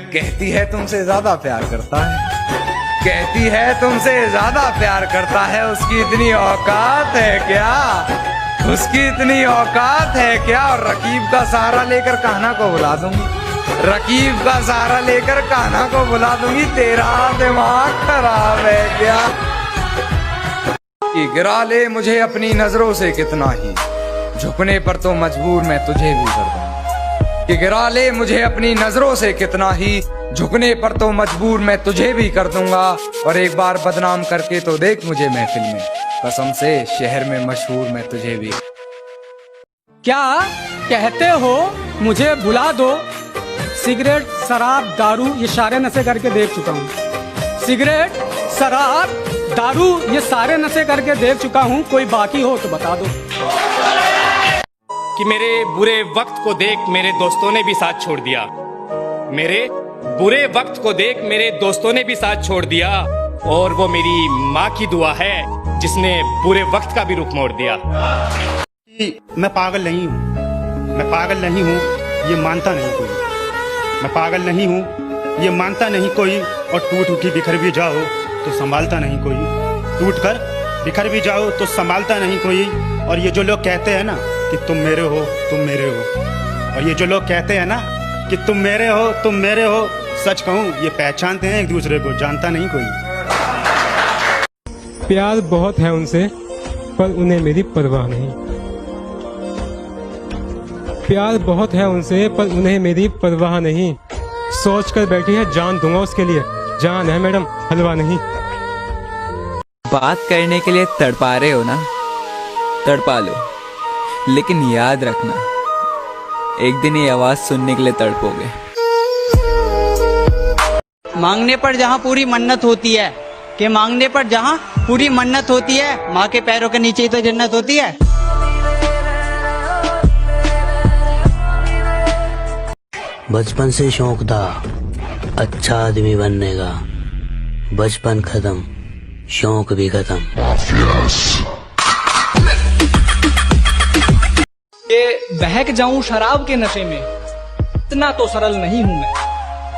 कहती है तुमसे ज्यादा प्यार करता है, कहती है तुमसे ज्यादा प्यार करता है, उसकी इतनी औकात है क्या, उसकी इतनी औकात है क्या। और रकीब का सहारा लेकर कान्हा को बुला दूंगी, रकीब का सहारा लेकर कान्हा को बुला दूंगी, तेरा दिमाग खराब है क्या। गिरा ले मुझे अपनी नजरों से कितना ही, झुकने पर तो मजबूर मैं तुझे भी कर दूंगा। कि गिरा ले मुझे अपनी नजरों से कितना ही, झुकने पर तो मजबूर मैं तुझे भी कर दूंगा। और एक बार बदनाम करके तो देख मुझे महफिल में, कसम से शहर में मशहूर मैं तुझे भी। क्या कहते हो मुझे बुला दो, सिगरेट शराब दारू ये सारे नशे करके देख चुका हूँ, सिगरेट शराब दारू ये सारे नशे करके देख चुका हूँ, कोई बाकी हो तो बता दो। कि मेरे बुरे वक्त को देख मेरे दोस्तों ने भी साथ छोड़ दिया, मेरे बुरे वक्त को देख मेरे दोस्तों ने भी साथ छोड़ दिया। और वो मेरी माँ की दुआ है जिसने बुरे वक्त का भी रुख मोड़ दिया। मैं पागल नहीं हूँ, मैं पागल नहीं हूँ, ये मानता नहीं कोई, मैं पागल नहीं हूँ, ये मानता नहीं कोई। और टूट उठी बिखर भी जाओ तो संभालता नहीं कोई, टूट कर बिखर भी जाओ तो संभालता नहीं कोई। और ये जो लोग कहते हैं ना कि तुम मेरे हो, तुम मेरे हो, और ये जो लोग कहते हैं ना कि तुम मेरे हो, तुम मेरे हो, सच कहूँ ये पहचानते हैं एक दूसरे को, जानता नहीं कोई। प्यार बहुत है उनसे पर उन्हें मेरी परवाह नहीं, प्यार बहुत है उनसे पर उन्हें मेरी परवाह नहीं। सोच कर बैठी है जान दूंगा उसके लिए, जान है मैडम हलवा नहीं। बात करने के लिए तड़पा रहे हो ना, तड़पा लो, लेकिन याद रखना एक दिन ये आवाज सुनने के लिए तड़पोगे। मांगने पर जहाँ पूरी मन्नत होती है, कि मांगने पर जहाँ पूरी मन्नत होती है, माँ के पैरों के नीचे ही तो जन्नत होती है। बचपन से शौक था अच्छा आदमी बनने का, बचपन खत्म शौक भी खत्म। कि बहक जाऊं शराब के नशे में, इतना तो सरल नहीं हूं मैं,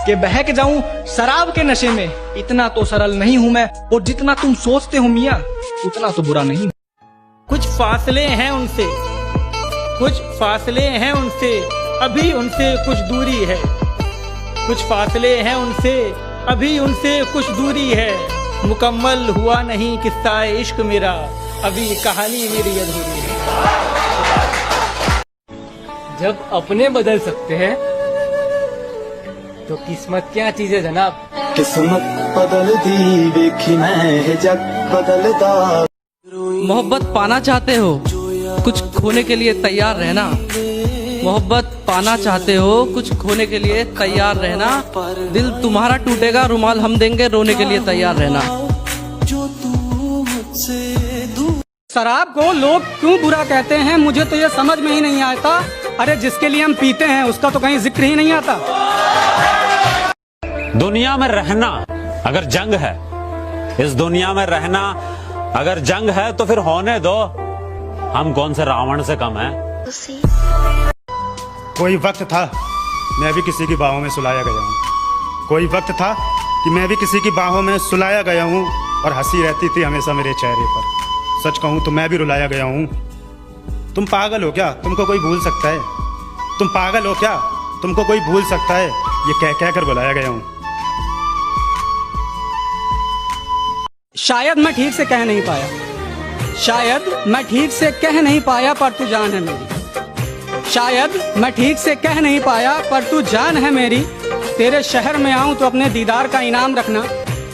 कि बहक जाऊं शराब के नशे में, इतना तो सरल नहीं हूं मैं। और जितना तुम सोचते हो मियां उतना तो बुरा नहीं। कुछ फासले हैं उनसे, कुछ फासले हैं उनसे, अभी उनसे कुछ दूरी है, कुछ फासले हैं उनसे, अभी उनसे कुछ दूरी है। मुकम्मल हुआ नहीं किस्सा इश्क मेरा, अभी कहानी मेरी अधूरी है। जब अपने बदल सकते हैं तो किस्मत क्या चीज है जनाब। किस्मत बदल दी देखी मैं जग बदलदा। मोहब्बत पाना चाहते हो कुछ खोने के लिए तैयार रहना, मोहब्बत पाना चाहते हो कुछ खोने के लिए तैयार रहना। दिल तुम्हारा टूटेगा रुमाल हम देंगे रोने के लिए तैयार रहना। शराब को लोग क्यों बुरा कहते हैं मुझे तो ये समझ में ही नहीं आता। अरे जिसके लिए हम पीते हैं उसका तो कहीं जिक्र ही नहीं आता। दुनिया में रहना अगर जंग है, इस दुनिया में रहना अगर जंग है तो फिर होने दो, हम कौन से रावण से कम हैं। कोई वक्त था मैं भी किसी की बाहों में सुलाया गया हूँ, कोई वक्त था कि मैं भी किसी की बाहों में सुलाया गया हूँ, और हंसी रहती थी हमेशा मेरे चेहरे पर। सच कहूँ तो मैं भी रुलाया गया हूँ। तुम पागल हो क्या, तुमको कोई भूल सकता है, तुम पागल हो क्या, तुमको कोई भूल सकता है, ये कह कर बुलाया गया हूँ। शायद मैं ठीक से कह नहीं पाया, शायद मैं ठीक से कह नहीं पाया, पर तू जान है मेरी। शायद मैं ठीक से कह नहीं पाया पर तू जान है मेरी। तेरे शहर में आऊं तो अपने दीदार का इनाम रखना,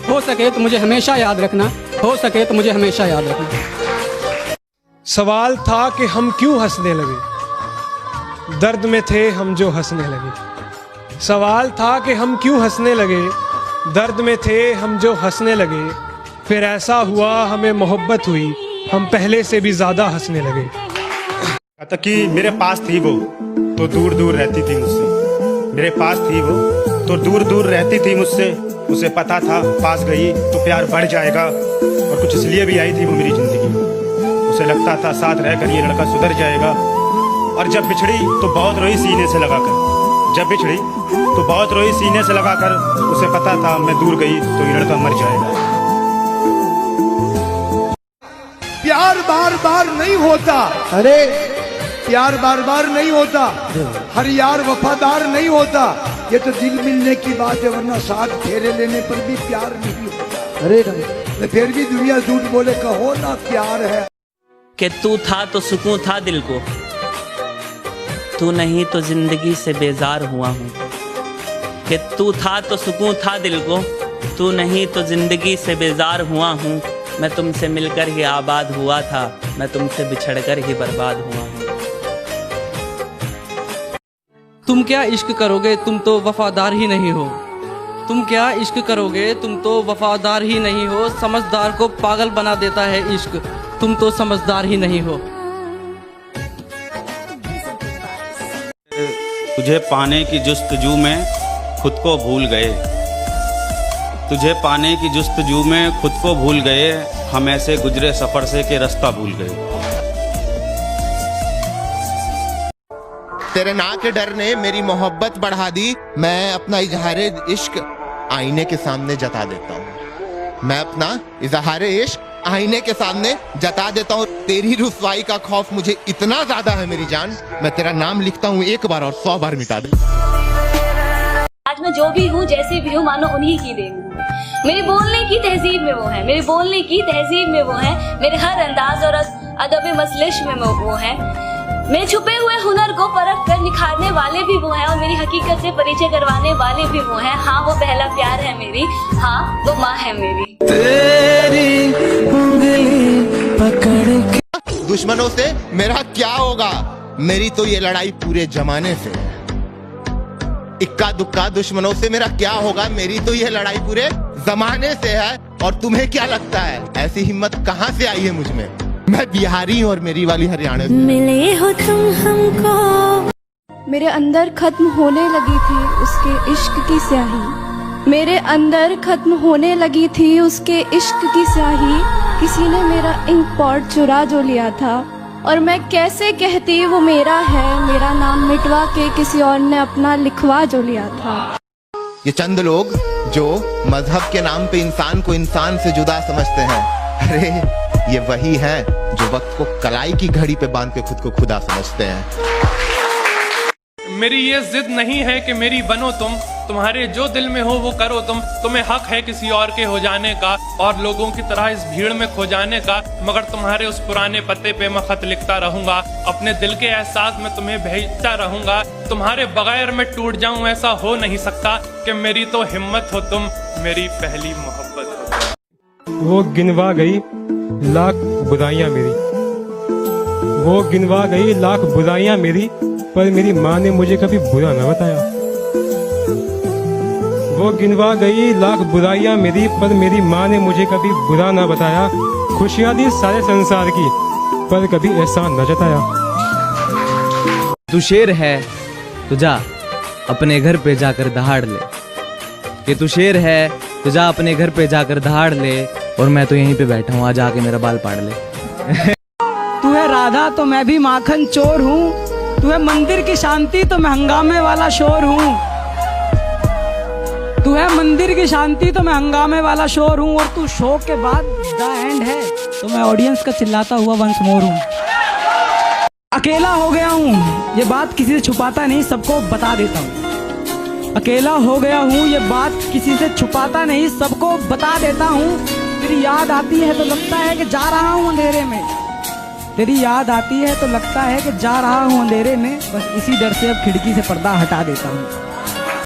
हो सके तो मुझे हमेशा याद रखना, हो सके तो मुझे हमेशा याद रखना। सवाल था कि हम क्यों हंसने लगे, दर्द में थे हम जो हंसने लगे। सवाल था कि हम क्यों हंसने लगे, दर्द में थे हम जो हंसने लगे। फिर ऐसा हुआ हमें मोहब्बत हुई, हम पहले से भी ज्यादा हंसने लगे। तक कि मेरे पास थी वो तो दूर दूर रहती थी मुझसे, मेरे पास थी वो तो दूर दूर रहती थी मुझसे। उसे पता था पास गई तो प्यार बढ़ जाएगा, और कुछ इसलिए भी आई थी वो मेरी जिंदगी में। उसे लगता था साथ रहकर ये लड़का सुधर जाएगा, और जब बिछड़ी तो बहुत रोई सीने से लगाकर। जब बिछड़ी तो बहुत रोई, सीने से लगाकर। उसे पता था मैं दूर गई तो ये लड़का मर जाएगा। प्यार बार बार नहीं होता, अरे प्यार बार बार नहीं होता, हर यार वफादार नहीं होता। ये तो दिल मिलने की बात है, वरना 7 फेरे लेने पर भी प्यार नहीं होता। अरे फिर भी दुनिया झूठ बोले, कहो ना प्यार है। कि तू था तो सुकून था दिल को, तू नहीं तो जिंदगी से बेजार हुआ हूँ। कि तू था तो सुकून था दिल को, तू नहीं तो जिंदगी से बेजार हुआ हूँ। मैं तुमसे मिलकर ही आबाद हुआ था, मैं तुमसे बिछड़कर ही बर्बाद हुआ हूँ। तुम क्या इश्क करोगे, तुम तो वफादार ही नहीं हो। तुम क्या इश्क करोगे, तुम तो वफादार ही नहीं हो। समझदार को पागल बना देता है इश्क, तुम तो समझदार ही नहीं हो। तुझे पाने की जुस्तजू में खुद को भूल गए, तुझे पाने की जुस्तजू में खुद को भूल गए। हम ऐसे गुजरे सफर से कि रास्ता भूल गए। तेरे ना के डर ने मेरी मोहब्बत बढ़ा दी। मैं अपना इजहारे इश्क आईने के सामने जता देता हूँ। मैं अपना इजहारे इश्क आईने के सामने जता देता हूँ। तेरी रुसवाई का खौफ मुझे इतना ज्यादा है मेरी जान, मैं तेरा नाम लिखता हूँ 1 बार और 100 बार मिटा दे। आज मैं जो भी हूँ, जैसे भी हूँ, मानो उन्हीं की देन हूँ। मेरे बोलने की तहजीब में वो है, मेरे बोलने की तहजीब में वो है, मेरे हर अंदाज और अदब मसलिश में वो है। मेरे छुपे हुए हुनर को परख कर निखारने वाले भी वो हैं, और मेरी हकीकत से परिचय करवाने वाले भी वो हैं। हाँ, वो पहला प्यार है मेरी, हाँ वो माँ है मेरी। तेरी उंगली पकड़ के दुश्मनों से मेरा क्या होगा, मेरी तो ये लड़ाई पूरे जमाने से है। इक्का दुक्का दुश्मनों से मेरा क्या होगा, मेरी तो ये लड़ाई पूरे जमाने से है। और तुम्हें क्या लगता है ऐसी हिम्मत कहाँ से आई है मुझ में? मैं बिहारी हूँ और मेरी वाली हरियाणा से। मिले हो तुम हमको। मेरे अंदर खत्म होने लगी थी उसके इश्क की स्याही, मेरे अंदर खत्म होने लगी थी उसके इश्क की स्याही। किसी ने मेरा इंक पॉट चुरा जो लिया था, और मैं कैसे कहती वो मेरा है। मेरा नाम मिटवा के किसी और ने अपना लिखवा जो लिया था। ये चंद लोग जो मजहब के नाम पे इंसान को इंसान से जुदा समझते हैं, अरे ये वही हैं जो वक्त को कलाई की घड़ी पे बांध के खुद को खुदा समझते हैं। मेरी ये जिद नहीं है कि मेरी बनो तुम, तुम्हारे जो दिल में हो वो करो तुम। तुम्हें हक है किसी और के हो जाने का और लोगों की तरह इस भीड़ में खो जाने का, मगर तुम्हारे उस पुराने पते पे मैं खत लिखता रहूंगा। अपने दिल के एहसास में तुम्हें भेजता रहूंगा। तुम्हारे बगैर मैं टूट जाऊं ऐसा हो नहीं सकता, कि मेरी तो हिम्मत हो तुम, मेरी पहली मोहब्बत हो। वो गिनवा गई लाख बुराइयां मेरी, वो गिनवा गई लाख बुराइयां मेरी, पर मेरी माँ ने मुझे कभी बुरा न बताया। वो गिनवा गई लाख बुराइयां मेरी, पर मेरी माँ ने मुझे कभी बुरा न बताया। खुशियाँ दी सारे संसार की, पर कभी एहसान न जताया। तू शेर है तो जा अपने घर पे जाकर दहाड़ ले, कि तू शेर है तो जा अपने घर पे जाकर दहाड़ ले, और मैं तो यहीं पे बैठा हूँ, आज आके मेरा बाल पाड़ ले। तू है राधा तो मैं भी माखन चोर हूँ, तू है मंदिर की शांति तो मैं हंगामे वाला शोर हूँ। तू है मंदिर की शांति तो मैं हंगामे वाला शोर हूँ, और तू शो के बाद द एंड है तो मैं ऑडियंस का चिल्लाता हुआ वंस मोर हूँ। अकेला हो गया हूँ, ये बात किसी से छुपाता नहीं, सबको बता देता हूँ। अकेला हो गया हूँ, ये बात किसी से छुपाता नहीं, सबको बता देता हूँ। तेरी याद आती है तो लगता है कि जा रहा हूँ अंधेरे में, तेरी याद आती है तो लगता है कि जा रहा हूँ अंधेरे में। बस इसी डर से अब खिड़की से पर्दा हटा देता हूँ।